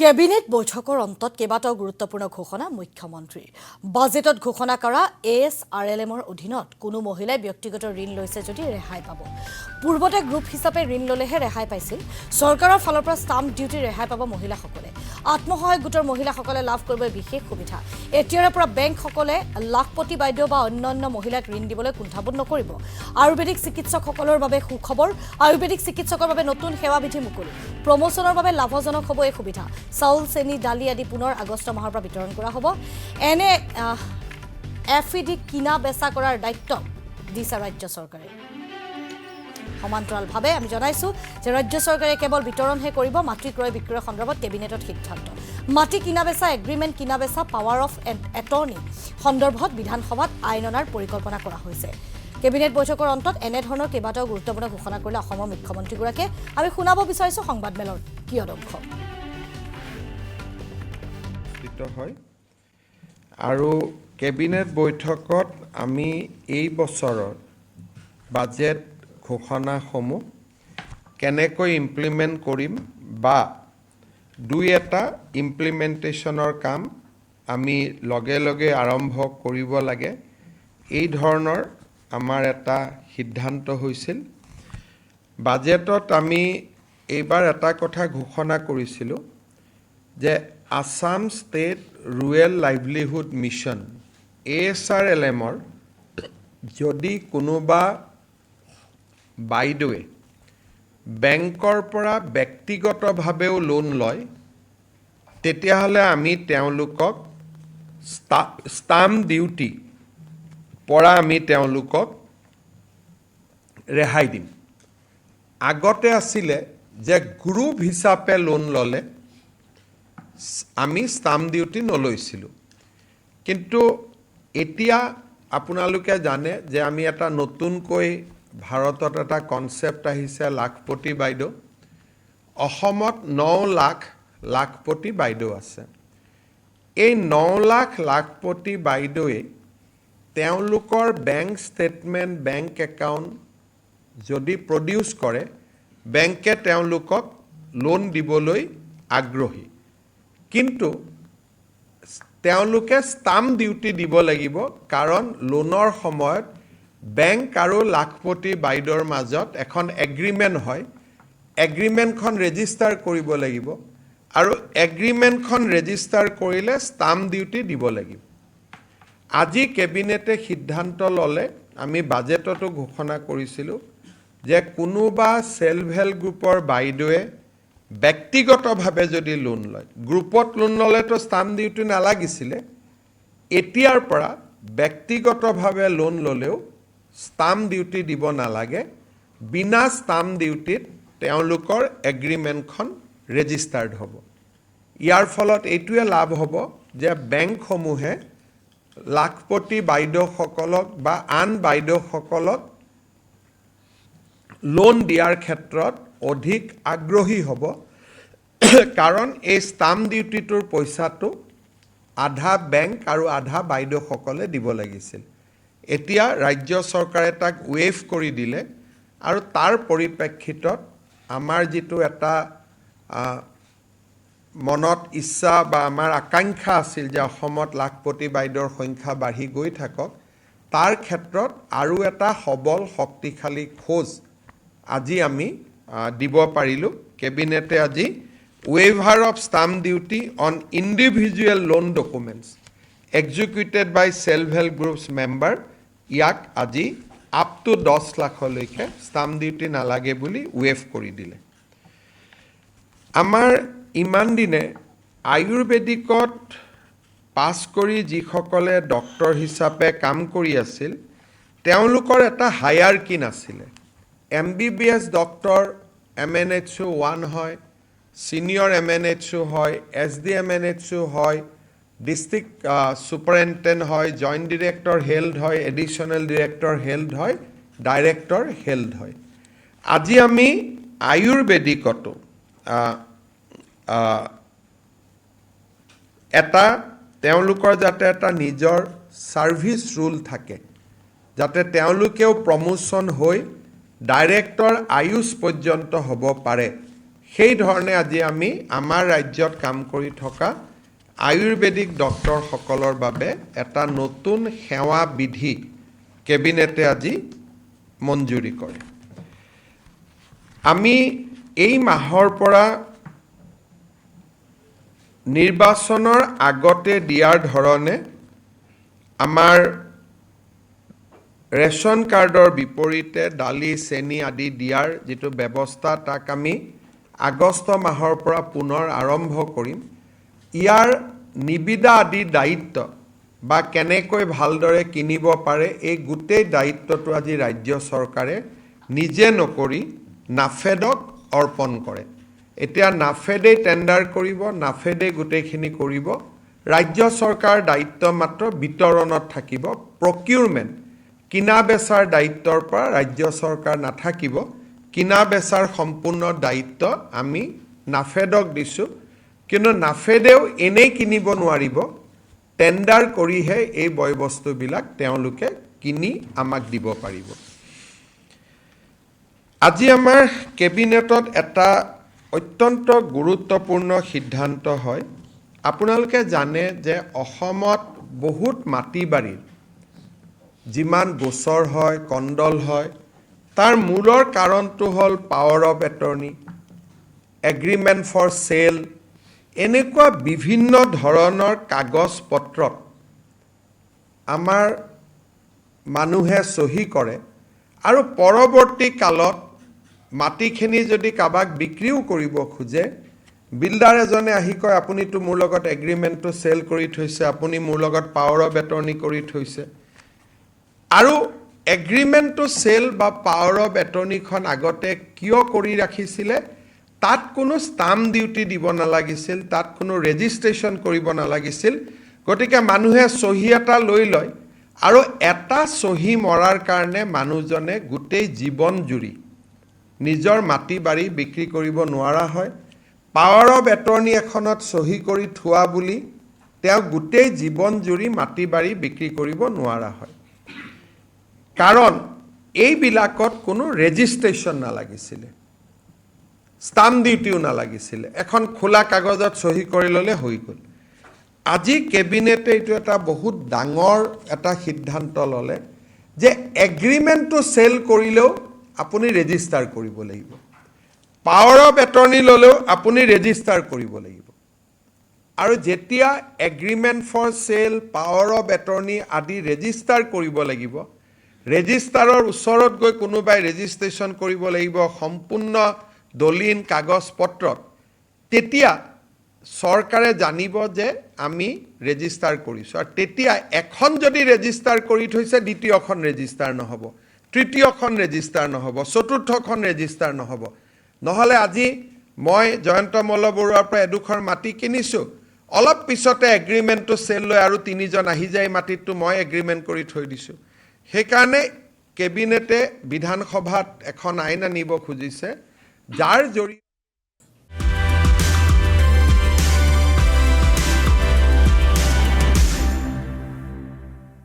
Cabinet বৈঠকৰ অন্তত কেইবাটাও গুৰুত্বপূৰ্ণ ঘোষণা মুখ্যমন্ত্ৰীৰ বাজেটত ঘোষণা কৰা ASRLMৰ অধীনত কোনো মহিলাই ব্যক্তিগত ঋণ লৈছে যদি ৰেহাই পাব পূৰ্বতে গ্ৰুপ হিচাপে ঋণ ললেহে ৰেহাই পাইছিল চৰকাৰৰ ফালৰ পৰা ষ্টাম্প ডিউটি ৰেহাই পাব মহিলাসকলে আত্মসহায়ক গোটৰ মহিলাসকলে লাভ কৰিব বিশেষ সুবিধা এতিয়াৰে পৰা বেংকসকলে লাখপতি বাইদেউ বা অন্যান্য মহিলাক ঋণ দিবলৈ কুণ্ঠাবোধ নকৰিব আয়ুৰ্বেদিক চিকিৎসকসকলৰ বাবে সুখবৰ আয়ুৰ্বেদিক চিকিৎসকৰ বাবে নতুন সেৱা বিধি মুকলি প্ৰমোচনৰ বাবে লাভজনক হ'ব এই সুবিধা চাউল চেনি দালি আদি পুনৰ আগষ্ট মাহৰ পৰা বিতৰণ কৰা হ'ব এনে এফইডি কিনা বেচা কৰাৰ দায়িত্ব দিছে ৰাজ্য চৰকাৰে সমান্তৰালভাৱে আমি জনাইছো যে ৰাজ্য চৰকাৰে কেৱল বিতৰণহে কৰিব মাটি ক্ৰয় বিক্ৰয় সন্দৰ্ভত কেবিনেটত সিদ্ধান্ত মাটি কিনা বেচা এগ্ৰিমেণ্ট কিনা বেচা পাৱাৰ অফ এটৰ্নি সন্দৰ্ভত বিধানসভাত আইন অনাৰ পৰিকল্পনা কৰা হৈছে কেবিনেট বৈঠকৰ অন্তত এনে ধৰণৰ কেইবাটাও গুৰুত্বপূৰ্ণ ঘোষণা কৰিলে অসমৰ মুখ্যমন্ত্ৰীগৰাকীয়ে আমি শুনাব বিচাৰিছো সংবাদমেলৰ কিয় অংশ হয় আৰু কেবিনেট বৈঠকত আমি এই বছৰৰ বাজেট ঘোষণাসমূহ কেনেকৈ ইমপ্লিমেণ্ট কৰিম বা দুই এটা ইমপ্লিমেণ্টেশ্যনৰ কাম আমি লগে লগে আৰম্ভ কৰিব লাগে এই ধৰণৰ আমাৰ এটা সিদ্ধান্ত হৈছিল বাজেটত আমি এইবাৰ এটা কথা ঘোষণা কৰিছিলোঁ যে Assam state rural livelihood mission ASRLMৰ যদি কোনোবা বাইদেৱে বেংকৰ পৰা ব্যক্তিগতভাৱেও লোন লয় তেতিয়াহ'লে আমি তেওঁলোকক ষ্টাম্প ডিউটি পৰা আমি তেওঁলোকক ৰেহাই দিম আগতে আছিলে যে গ্ৰুপ হিচাপে লোন ল'লে আমি ষ্টাম্প ডিউটি নলৈছিলোঁ কিন্তু এতিয়া আপোনালোকে জানে যে আমি এটা নতুনকৈ ভাৰতত এটা কনচেপ্ট আহিছে লাখপতি বাইদেউ অসমত 9 লাখ লাখপতি বাইদেউ আছে এই 9 লাখ লাখপতি বাইদেৱে তেওঁলোকৰ বেংক ষ্টেটমেণ্ট বেংক একাউণ্ট যদি প্ৰডিউচ কৰে বেংকে তেওঁলোকক লোন দিবলৈ আগ্ৰহী কিন্তু তেওঁলোকে ষ্টাম্প ডিউটি দিব লাগিব কাৰণ লোনৰ সময়ত বেংক আৰু লাখপতি বাইদেউৰ মাজত এখন এগ্ৰিমেণ্ট হয় এগ্ৰিমেণ্টখন ৰেজিষ্টাৰ কৰিব লাগিব আৰু এগ্ৰিমেণ্টখন ৰেজিষ্টাৰ কৰিলে ষ্টাম্প ডিউটি দিব লাগিব আজি কেবিনেটে সিদ্ধান্ত ল'লে আমি বাজেটতো ঘোষণা কৰিছিলোঁ যে কোনোবা সেলফ হেল্প গ্ৰুপৰ বাইদেৱে ব্যক্তিগতভাৱে যদি লোন লয় গ্ৰুপত লোন ল'লেতো ষ্টাম্প ডিউটি নালাগিছিলে এতিয়াৰ পৰা ব্যক্তিগতভাৱে লোন ল'লেও ষ্টাম্প ডিউটি দিব নালাগে বিনা ষ্টাম্প ডিউটিত তেওঁলোকৰ এগ্ৰিমেণ্টখন ৰেজিষ্টাৰ্ড হ'ব ইয়াৰ ফলত এইটোৱে লাভ হ'ব যে বেংকসমূহে লাখপতি বাইদেউসকলক বা আন বাইদেউসকলক লোন দিয়াৰ ক্ষেত্ৰত অধিক আগ্ৰহী হ'ব কাৰণ এই ষ্টাম্প ডিউটিটোৰ পইচাটো আধা বেংক আৰু আধা বাইদেউসকলে দিব লাগিছিল এতিয়া ৰাজ্য চৰকাৰে তাক ৱেভ কৰি দিলে আৰু তাৰ পৰিপ্ৰেক্ষিতত আমাৰ যিটো এটা মনত ইচ্ছা বা আমাৰ আকাংক্ষা আছিল যে অসমত লাখপতি বাইদেউৰ সংখ্যা বাঢ়ি গৈ থাকক তাৰ ক্ষেত্ৰত আৰু এটা সবল শক্তিশালী খোজ আজি আমি দিব পাৰিলোঁ কেবিনেটে আজি waiver of stamp duty on individual loan documents executed by self help groups member ইয়াক আজি আপ টু 10 লাখলৈকে ষ্টাম্প ডিউটি নালাগে বুলি ৱেভ কৰি দিলে আমাৰ ইমান দিনে আয়ুৰ্বেদিকত পাছ কৰি যিসকলে ডক্টৰ হিচাপে কাম কৰি আছিল তেওঁলোকৰ এটা হায়াৰকি নাছিলে MBBS ডক্টৰ MNHO 1 হয় সিনিয়ৰ MNHO হয় SDMNHO হয় ডিস্ট্ৰিক্ট সুপাৰিনটেণ্ডেণ্ট হয় জইণ্ট ডিৰেক্টৰ হেল্থ হয় এডিশ্যনেল ডিৰেক্টৰ হেল্থ হয় ডাইৰেক্টৰ হেল্থ হয় আজি আমি আয়ুৰ্বেদিকতো এটা তেওঁলোকৰ যাতে এটা নিজৰ সাৰ্ভিস ৰুল থাকে যাতে তেওঁলোকেও প্ৰমোশন হৈ ডাইৰেক্টৰ আয়ুষ পৰ্যন্ত হ'ব পাৰে সেই ধৰণে আজি আমি আমাৰ ৰাজ্যত কাম কৰি থকা আয়ুৰ্বেদিক ডক্টৰসকলৰ বাবে এটা নতুন সেৱা বিধি কেবিনেটে আজি মঞ্জুৰি কৰে। আমি এই মাহৰ পৰা নিৰ্বাচনৰ আগতে দিয়াৰ ধৰণে আমাৰ ৰেচন কাৰ্ডৰ বিপৰীতে দালি চেনি আদি দিয়াৰ যিটো ব্যৱস্থা তাক আমি আগষ্ট মাহৰ পৰা পুনৰ আৰম্ভ কৰিম। ইয়াৰ নিবিদা আদি দায়িত্ব বা কেনেকৈ ভালদৰে কিনিব পাৰে এই গোটেই দায়িত্বটো আজি ৰাজ্য চৰকাৰে নিজে নকৰি নাফেডক অৰ্পণ কৰে। এতিয়া নাফেডে টেণ্ডাৰ কৰিব, নাফেডে গোটেইখিনি কৰিব। ৰাজ্য চৰকাৰ দায়িত্ব মাত্ৰ বিতৰণত থাকিব। প্ৰকিউৰমেণ্ট কিনা বেচাৰ দায়িত্বৰ পৰা ৰাজ্য চৰকাৰ নাথাকিব। কিনা বেচাৰ সম্পূৰ্ণ দায়িত্ব আমি নাফেডক দিছোঁ। কিন্তু নাফেডেও এনেই কিনিব নোৱাৰিব, টেণ্ডাৰ কৰিহে এই বয়বস্তুবিলাক তেওঁলোকে কিনি আমাক দিব পাৰিব। আজি আমাৰ কেবিনেটত এটা অত্যন্ত গুৰুত্বপূৰ্ণ সিদ্ধান্ত হয়। আপোনালোকে জানে যে অসমত বহুত মাটি বাৰীৰ যিমান গোচৰ হয়, কণ্ডল হয়, তাৰ মূলৰ কাৰণটো হ'ল power of attorney, agreement for sale, এনেকুৱা বিভিন্ন ধৰণৰ কাগজ পত্ৰত আমাৰ মানুহে চহী কৰে আৰু পৰৱৰ্তী কালত মাটিখিনি যদি কাৰোবাক বিক্ৰীও কৰিব খোজে, বিল্ডাৰ এজনে আহি কয় আপুনিতো মোৰ লগত এগ্ৰিমেণ্টটো চেল কৰি থৈছে, আপুনি মোৰ লগত পাৱাৰ অফ এটৰ্নি কৰি থৈছে। আৰু এগ্ৰিমেণ্টটো চেল বা পাৱাৰ অফ এটৰ্নিখন আগতে কিয় কৰি ৰাখিছিলে, তাত কোনো ষ্টাম্প ডিউটি দিব নালাগিছিল, তাত কোনো ৰেজিষ্ট্ৰেশ্যন কৰিব নালাগিছিল। গতিকে মানুহে চহী এটা লৈ লয় আৰু এটা চহী মৰাৰ কাৰণে মানুহজনে গোটেই জীৱন জুৰি নিজৰ মাটি বাৰী বিক্ৰী কৰিব নোৱাৰা হয়। পাৱাৰ অফ এটৰ্নি এখনত চহী কৰি থোৱা বুলি তেওঁ গোটেই জীৱন জুৰি মাটি বাৰী বিক্ৰী কৰিব নোৱাৰা হয়। কাৰণ এইবিলাকত কোনো ৰেজিষ্ট্ৰেশ্যন নালাগিছিলে, ষ্টাম্প ডিউটিও নালাগিছিলে, এখন খোলা কাগজত চহী কৰি ল'লে হৈ গ'ল। আজি কেবিনেটে এইটো এটা বহুত ডাঙৰ এটা সিদ্ধান্ত ল'লে যে এগ্ৰিমেণ্টটো চেল কৰিলেও আপুনি ৰেজিষ্টাৰ কৰিব লাগিব, পাৱাৰ অফ এটৰ্নি ল'লেও আপুনি ৰেজিষ্টাৰ কৰিব লাগিব। আৰু যেতিয়া agreement for sale, power of attorney আদি ৰেজিষ্টাৰ কৰিব লাগিব, ৰেজিষ্টাৰৰ ওচৰত গৈ কোনোবাই ৰেজিষ্ট্ৰেশ্যন কৰিব লাগিব সম্পূৰ্ণ দলিল কাগজ পত্ৰত, তেতিয়া চৰকাৰে জানিব যে আমি ৰেজিষ্টাৰ কৰিছোঁ। আৰু তেতিয়া এখন যদি ৰেজিষ্টাৰ কৰি থৈছে, দ্বিতীয়খন ৰেজিষ্টাৰ নহ'ব, তৃতীয়খন ৰেজিষ্টাৰ নহ'ব, চতুৰ্থখন ৰেজিষ্টাৰ নহ'ব। নহ'লে আজি মই জয়ন্ত মল্ল বৰুৱাৰ পৰা এডোখৰ মাটি কিনিছোঁ, অলপ পিছতে এগ্ৰিমেণ্টটো চেল লৈ আৰু তিনিজন আহি যায়, মাটিটো মই এগ্ৰিমেণ্ট কৰি থৈ দিছোঁ। সেইকাৰণে কেবিনেটে বিধানসভাত এখন আইন আনিব খুজিছে, যাৰ জৰিয়তে